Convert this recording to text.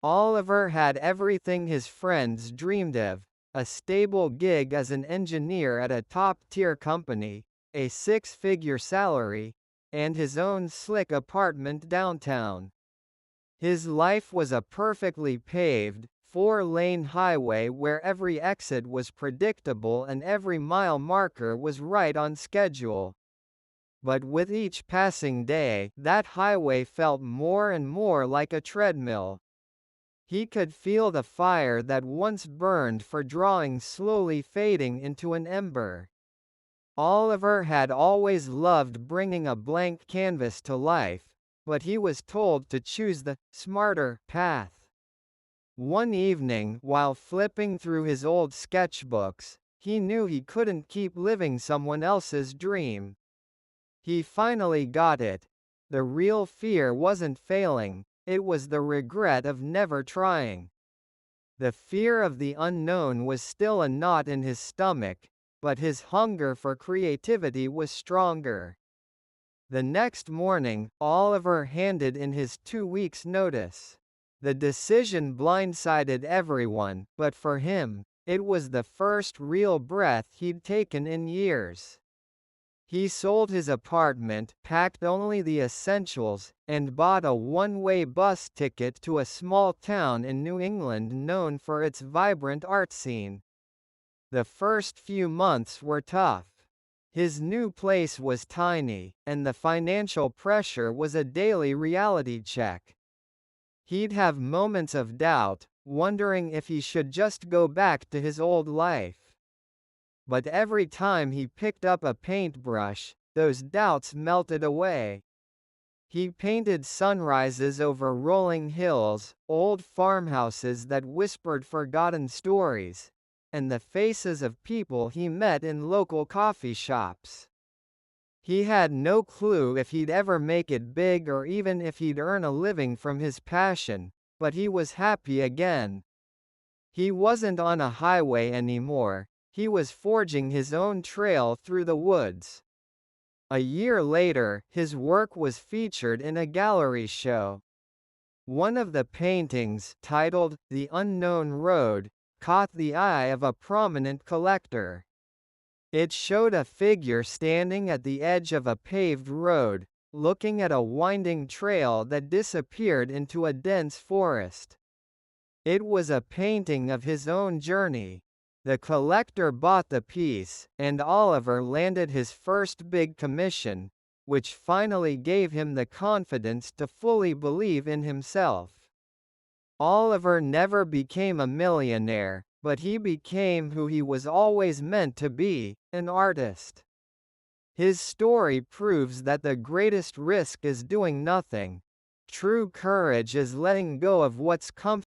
Oliver had everything his friends dreamed of: a stable gig as an engineer at a top-tier company, a six-figure salary, and his own slick apartment downtown. His life was a perfectly paved, four-lane highway where every exit was predictable and every mile marker was right on schedule. But with each passing day, that highway felt more and more like a treadmill. He could feel the fire that once burned for drawing slowly fading into an ember. Oliver had always loved bringing a blank canvas to life, but he was told to choose the smarter path. One evening, while flipping through his old sketchbooks, he knew he couldn't keep living someone else's dream. He finally got it. The real fear wasn't failing, it was the regret of never trying. The fear of the unknown was still a knot in his stomach, but his hunger for creativity was stronger. The next morning, Oliver handed in his 2 weeks' notice. The decision blindsided everyone, but for him, it was the first real breath he'd taken in years. He sold his apartment, packed only the essentials, and bought a one-way bus ticket to a small town in New England known for its vibrant art scene. The first few months were tough. His new place was tiny, and the financial pressure was a daily reality check. He'd have moments of doubt, wondering if he should just go back to his old life. But every time he picked up a paintbrush, those doubts melted away. He painted sunrises over rolling hills, old farmhouses that whispered forgotten stories, and the faces of people he met in local coffee shops. He had no clue if he'd ever make it big or even if he'd earn a living from his passion, but he was happy again. He wasn't on a highway anymore, he was forging his own trail through the woods. A year later, his work was featured in a gallery show. One of the paintings, titled "The Unknown Road," caught the eye of a prominent collector. It showed a figure standing at the edge of a paved road, looking at a winding trail that disappeared into a dense forest. It was a painting of his own journey. The collector bought the piece, and Oliver landed his first big commission, which finally gave him the confidence to fully believe in himself. Oliver never became a millionaire, but he became who he was always meant to be, an artist. His story proves that the greatest risk is doing nothing. True courage is letting go of what's comfortable